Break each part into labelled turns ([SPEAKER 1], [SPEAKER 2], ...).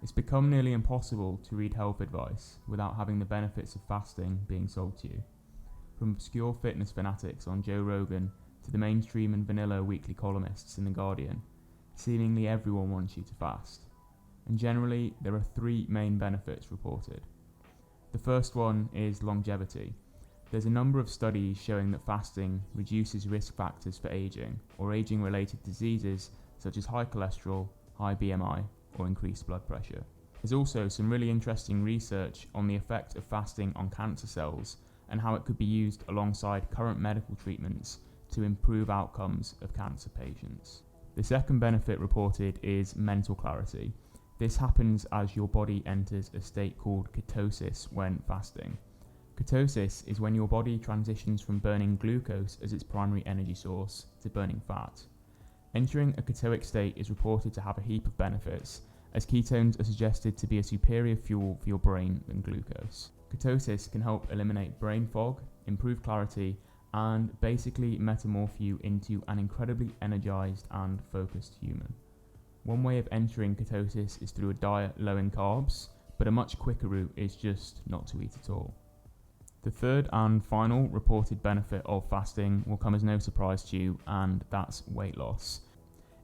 [SPEAKER 1] It's become nearly impossible to read health advice without having the benefits of fasting being sold to you. From obscure fitness fanatics on Joe Rogan to the mainstream and vanilla weekly columnists in The Guardian, seemingly everyone wants you to fast. And generally, there are three main benefits reported. The first one is longevity. There's a number of studies showing that fasting reduces risk factors for aging or aging-related diseases such as high cholesterol, high BMI, or increased blood pressure. There's also some really interesting research on the effect of fasting on cancer cells and how it could be used alongside current medical treatments to improve outcomes of cancer patients. The second benefit reported is mental clarity. This happens as your body enters a state called ketosis when fasting. Ketosis is when your body transitions from burning glucose as its primary energy source to burning fat. Entering a ketoic state is reported to have a heap of benefits, as ketones are suggested to be a superior fuel for your brain than glucose. Ketosis can help eliminate brain fog, improve clarity, and basically metamorph you into an incredibly energized and focused human. One way of entering ketosis is through a diet low in carbs, but a much quicker route is just not to eat at all. The third and final reported benefit of fasting will come as no surprise to you, and that's weight loss.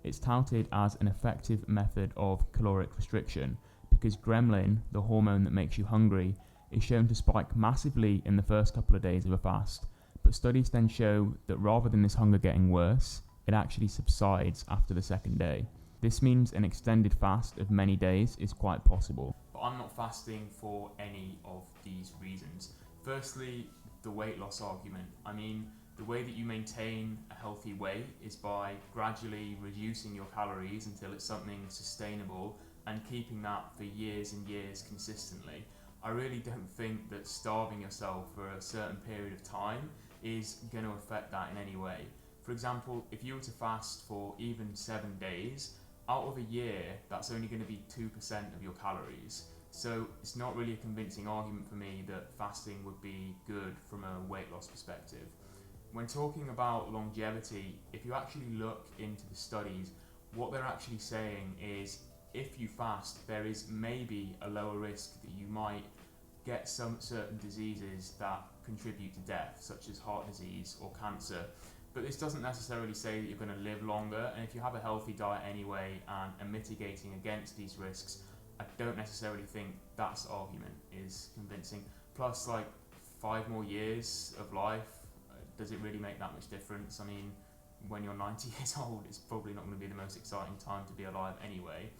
[SPEAKER 1] It's touted as an effective method of caloric restriction because ghrelin, the hormone that makes you hungry, is shown to spike massively in the first couple of days of a fast, but studies then show that rather than this hunger getting worse, it actually subsides after the second day. This means an extended fast of many days is quite possible. But I'm not fasting for any of these reasons. Firstly, the weight loss argument. The way that you maintain a healthy weight is by gradually reducing your calories until it's something sustainable and keeping that for years and years consistently. I really don't think that starving yourself for a certain period of time is going to affect that in any way. For example, if you were to fast for even 7 days, out of a year, that's only going to be 2% of your calories. So it's not really a convincing argument for me that fasting would be good from a weight loss perspective. When talking about longevity, if you actually look into the studies, what they're actually saying is if you fast, there is maybe a lower risk that you might get some certain diseases that contribute to death, such as heart disease or cancer. But this doesn't necessarily say that you're going to live longer, and if you have a healthy diet anyway and are mitigating against these risks, I don't necessarily think that argument is convincing. Plus, 5 more years of life, does it really make that much difference? When you're 90 years old, it's probably not going to be the most exciting time to be alive anyway.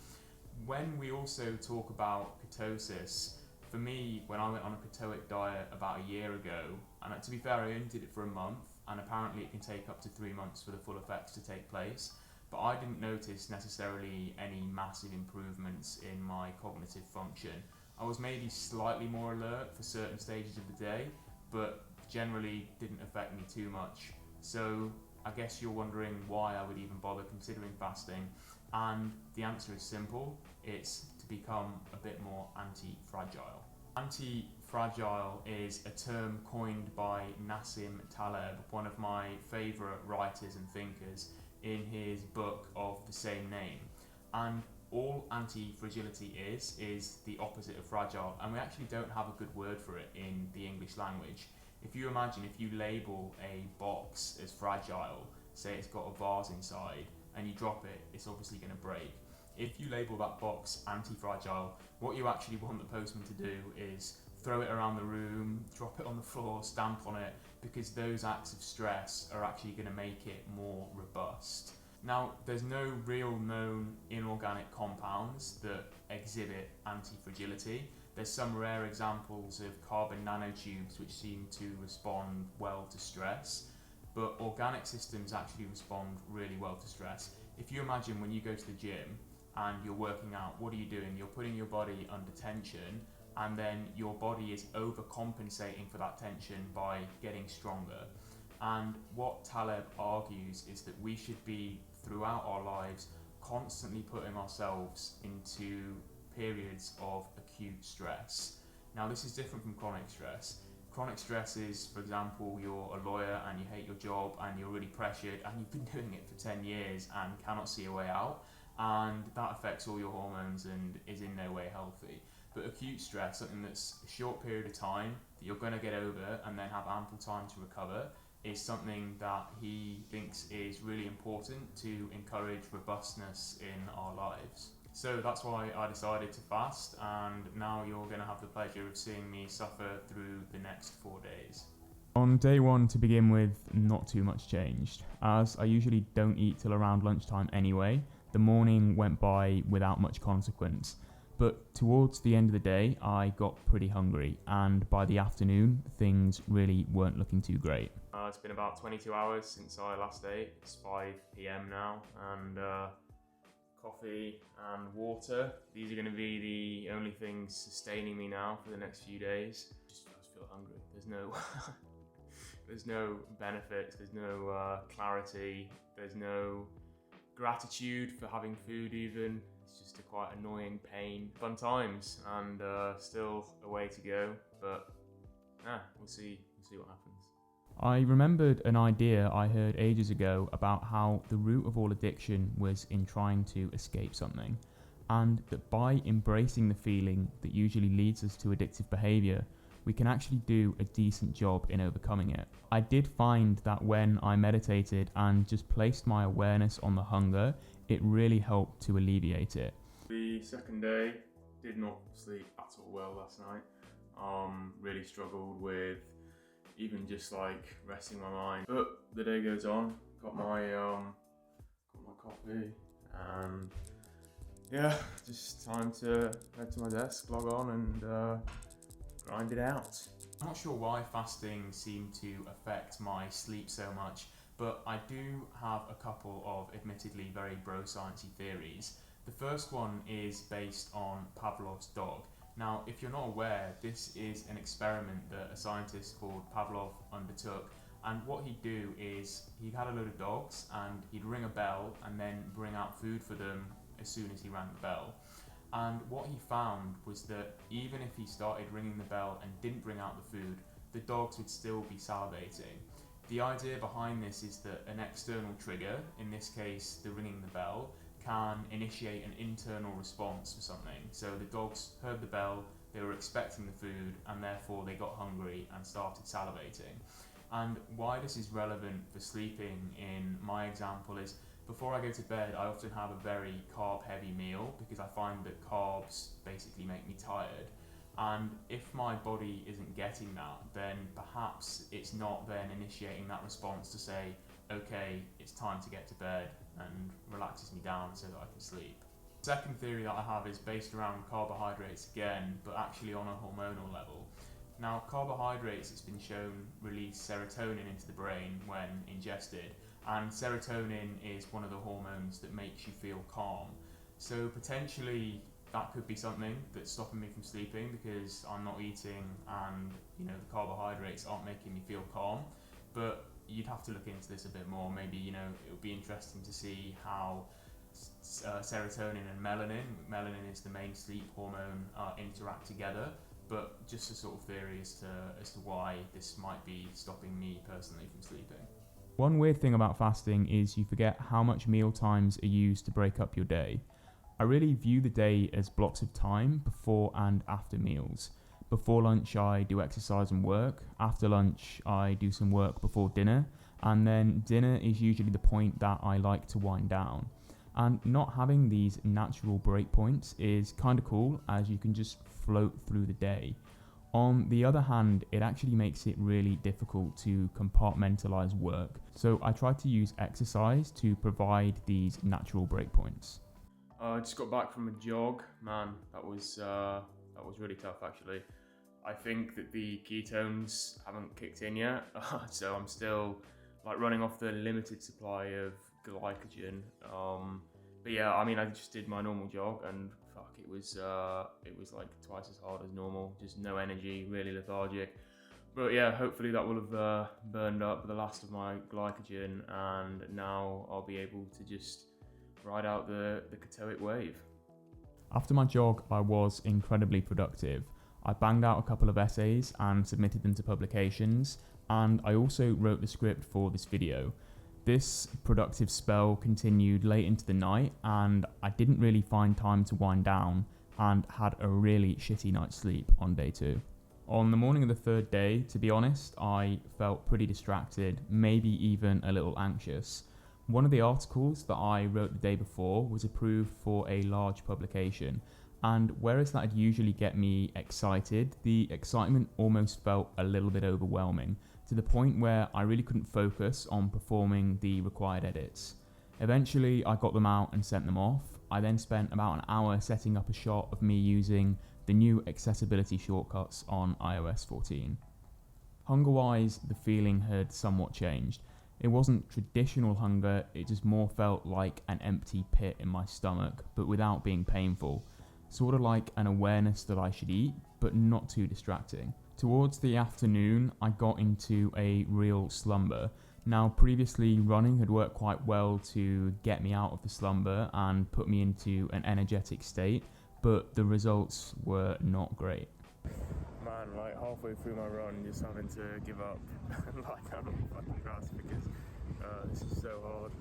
[SPEAKER 1] When we also talk about ketosis, for me, when I went on a ketoic diet about a year ago, and to be fair, I only did it for a month, and apparently it can take up to 3 months for the full effects to take place, but I didn't notice necessarily any massive improvements in my cognitive function. I was maybe slightly more alert for certain stages of the day, but generally didn't affect me too much. So I guess you're wondering why I would even bother considering fasting, and the answer is simple. It's to become a bit more anti-fragile. Anti-fragile is a term coined by Nassim Taleb, one of my favourite writers and thinkers, in his book of the same name. And all anti-fragility is the opposite of fragile, and we actually don't have a good word for it in the English language. If you imagine, if you label a box as fragile, say it's got a vase inside, and you drop it, it's obviously going to break. If you label that box anti-fragile, what you actually want the postman to do is throw it around the room, drop it on the floor, stamp on it, because those acts of stress are actually going to make it more robust. Now, there's no real known inorganic compounds that exhibit anti-fragility. There's some rare examples of carbon nanotubes which seem to respond well to stress, but organic systems actually respond really well to stress. If you imagine when you go to the gym and you're working out, what are you doing? You're putting your body under tension, and then your body is overcompensating for that tension by getting stronger. And what Taleb argues is that we should be, throughout our lives, constantly putting ourselves into periods of acute stress. Now, this is different from chronic stress. Chronic stress is, for example, you're a lawyer and you hate your job and you're really pressured and you've been doing it for 10 years and cannot see a way out. and that affects all your hormones and is in no way healthy. But acute stress, something that's a short period of time that you're going to get over and then have ample time to recover, is something that he thinks is really important to encourage robustness in our lives. So that's why I decided to fast, and now you're going to have the pleasure of seeing me suffer through the next 4 days. On day one, to begin with, not too much changed. As I usually don't eat till around lunchtime anyway, the morning went by without much consequence. But towards the end of the day, I got pretty hungry, and by the afternoon, things really weren't looking too great. It's been about 22 hours since I last ate. It's 5 p.m. now, and coffee and water. These are going to be the only things sustaining me now for the next few days. I just feel hungry. There's no benefits, there's no clarity, there's no gratitude for having food even. It's just a quite annoying pain. Fun times, and still a way to go, but we'll see what happens. I remembered an idea I heard ages ago about how the root of all addiction was in trying to escape something, and that by embracing the feeling that usually leads us to addictive behaviour, we can actually do a decent job in overcoming it. I did find that when I meditated and just placed my awareness on the hunger, it really helped to alleviate it. The second day, did not sleep at all well last night. Really struggled with even just like resting my mind. But the day goes on, got my coffee, and just time to head to my desk, log on and grind it out. I'm not sure why fasting seemed to affect my sleep so much, but I do have a couple of admittedly very bro-sciencey theories. The first one is based on Pavlov's dog. Now, if you're not aware, this is an experiment that a scientist called Pavlov undertook, and what he'd do is he'd had a load of dogs and he'd ring a bell and then bring out food for them as soon as he rang the bell. And what he found was that even if he started ringing the bell and didn't bring out the food, the dogs would still be salivating. The idea behind this is that an external trigger, in this case the ringing the bell, can initiate an internal response for something. So the dogs heard the bell, they were expecting the food, and therefore they got hungry and started salivating. And why this is relevant for sleeping in my example is, before I go to bed, I often have a very carb-heavy meal because I find that carbs basically make me tired. And if my body isn't getting that, then perhaps it's not then initiating that response to say, okay, it's time to get to bed, and relaxes me down so that I can sleep. The second theory that I have is based around carbohydrates again, but actually on a hormonal level. Now, carbohydrates, it's been shown, release serotonin into the brain when ingested, and serotonin is one of the hormones that makes you feel calm. So potentially that could be something that's stopping me from sleeping because I'm not eating and the carbohydrates aren't making me feel calm. But you'd have to look into this a bit more. Maybe it would be interesting to see how serotonin and melanin is the main sleep hormone, interact together. But just a sort of theory as to why this might be stopping me personally from sleeping. One weird thing about fasting is you forget how much meal times are used to break up your day. I really view the day as blocks of time before and after meals. Before lunch I do exercise and work, after lunch I do some work before dinner, and then dinner is usually the point that I like to wind down. And not having these natural breakpoints is kind of cool, as you can just float through the day. On the other hand, it actually makes it really difficult to compartmentalize work, so I try to use exercise to provide these natural breakpoints. I just got back from a jog. Man, that was really tough actually. I think that the ketones haven't kicked in yet, so I'm still running off the limited supply of glycogen. But yeah, I just did my normal jog, and it was like twice as hard as normal. Just no energy, really lethargic. But yeah, hopefully that will have burned up the last of my glycogen, and now I'll be able to just ride out the ketoic wave. After my jog, I was incredibly productive. I banged out a couple of essays and submitted them to publications, and I also wrote the script for this video. This productive spell continued late into the night, and I didn't really find time to wind down and had a really shitty night's sleep on day 2. On the morning of the 3rd day, to be honest, I felt pretty distracted, maybe even a little anxious. One of the articles that I wrote the day before was approved for a large publication, and whereas that'd usually get me excited, the excitement almost felt a little bit overwhelming, to the point where I really couldn't focus on performing the required edits. Eventually, I got them out and sent them off. I then spent about an hour setting up a shot of me using the new accessibility shortcuts on iOS 14. Hunger-wise, the feeling had somewhat changed. It wasn't traditional hunger, it just more felt like an empty pit in my stomach, but without being painful. Sort of like an awareness that I should eat, but not too distracting. Towards the afternoon, I got into a real slumber. Now, previously, running had worked quite well to get me out of the slumber and put me into an energetic state, but the results were not great.
[SPEAKER 2] Man, like halfway through my run, just having to give up and lie down on the fucking grass because this is so hard.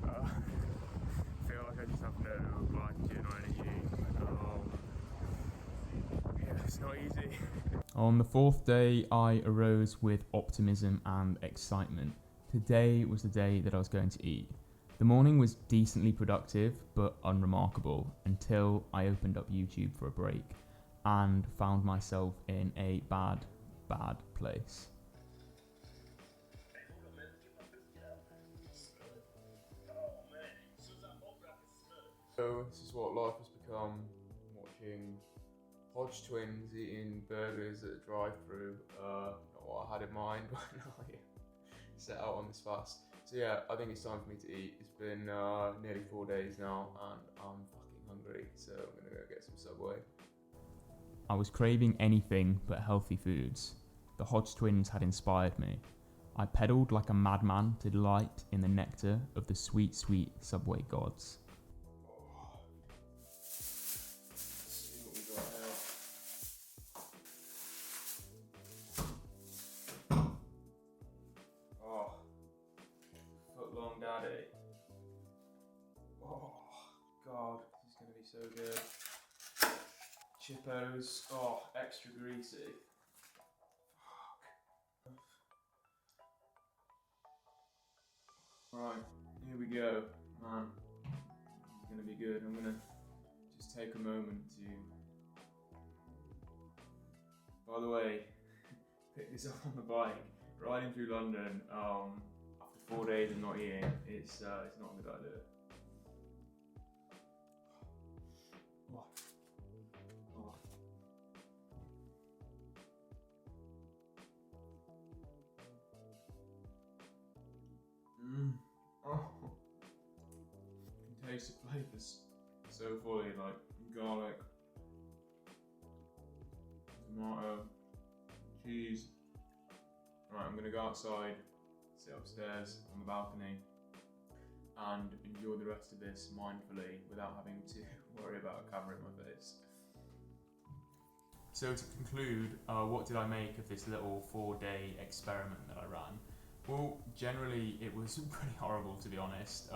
[SPEAKER 2] I feel like I just have no glycogen or energy. Yeah, it's not easy.
[SPEAKER 1] On the 4th day, I arose with optimism and excitement. Today was the day that I was going to eat. The morning was decently productive, but unremarkable, until I opened up YouTube for a break and found myself in a bad place. So this is what life has become, watching Hodge twins eating burgers at a drive-thru. Not what I had in mind when I set out on this fast. So yeah, I think it's time for me to eat. It's been nearly 4 days now and I'm fucking hungry, so I'm gonna go get some Subway. I was craving anything but healthy foods. The Hodge twins had inspired me. I pedalled like a madman to delight in the nectar of the sweet, sweet Subway gods. Footlong daddy. Oh god, this is gonna be so good. Chippos, oh, extra greasy. Fuck. Right, here we go. Man, it's gonna be good. I'm gonna just take a moment to... By the way, pick this up on the bike, riding through London, after 4 days of not eating, it's not a good idea. Oh. Oh. Oh. You can taste the flavours so fully, like garlic, tomato, cheese. Right, I'm gonna go outside, sit upstairs on the balcony, and enjoy the rest of this mindfully without having to worry about a camera in my face. So to conclude, what did I make of this little 4-day experiment that I ran? Well, generally it was pretty horrible, to be honest.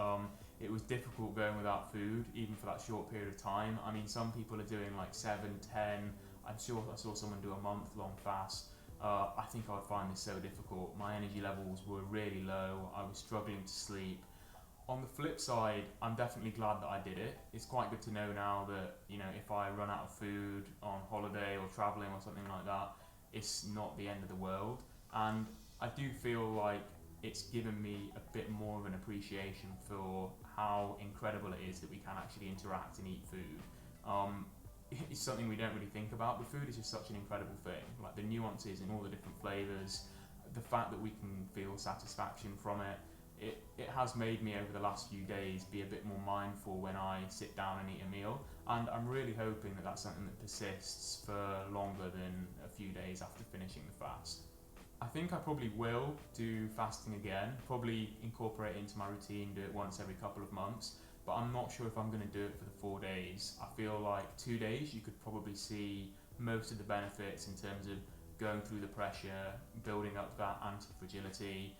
[SPEAKER 1] It was difficult going without food, even for that short period of time. I mean, some people are doing like 7, 10. I'm sure I saw someone do a month-long fast. I think I would find this so difficult. My energy levels were really low. I was struggling to sleep. On the flip side, I'm definitely glad that I did it. It's quite good to know now that, you know, if I run out of food on holiday or traveling or something like that, it's not the end of the world. And I do feel like it's given me a bit more of an appreciation for how incredible it is that we can actually interact and eat food. It's something we don't really think about, but food is just such an incredible thing. Like the nuances in all the different flavours, the fact that we can feel satisfaction from it. It has made me over the last few days be a bit more mindful when I sit down and eat a meal, and I'm really hoping that that's something that persists for longer than a few days after finishing the fast. I think I probably will do fasting again, probably incorporate it into my routine, do it once every couple of months, but I'm not sure if I'm going to do it for the 4 days. I feel like 2 days you could probably see most of the benefits in terms of going through the pressure, building up that antifragility.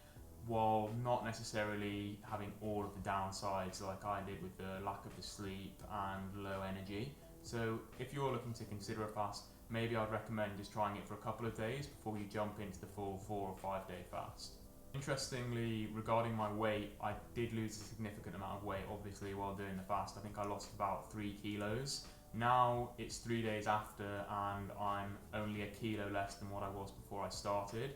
[SPEAKER 1] while not necessarily having all of the downsides like I did with the lack of the sleep and low energy. So if you're looking to consider a fast, maybe I'd recommend just trying it for a couple of days before you jump into the full 4 or 5 day fast. Interestingly, regarding my weight, I did lose a significant amount of weight obviously while doing the fast. I think I lost about 3 kilos. Now it's 3 days after and I'm only a kilo less than what I was before I started.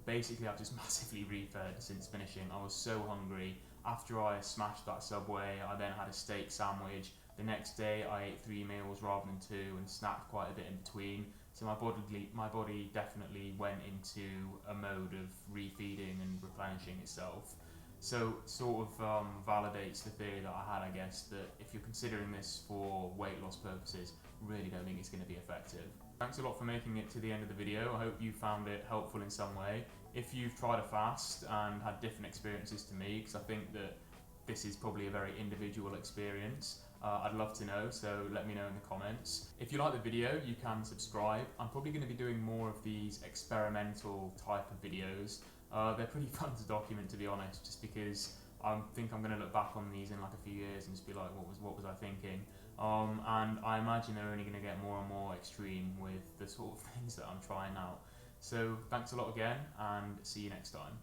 [SPEAKER 1] Basically, I've just massively refed since finishing. I was so hungry. After I smashed that Subway, I then had a steak sandwich. The next day I ate 3 meals rather than 2 and snacked quite a bit in between. So my body definitely went into a mode of refeeding and replenishing itself. So sort of validates the theory that I had, I guess, that if you're considering this for weight loss purposes, really don't think it's going to be effective. Thanks a lot for making it to the end of the video. I hope you found it helpful in some way. If you've tried a fast and had different experiences to me, because I think that this is probably a very individual experience, I'd love to know, so let me know in the comments. If you like the video, you can subscribe. I'm probably going to be doing more of these experimental type of videos. They're pretty fun to document, to be honest, just because I think I'm going to look back on these in like a few years and just be like, what was I thinking? And I imagine they're only going to get more and more extreme with the sort of things that I'm trying out. So thanks a lot again, and see you next time.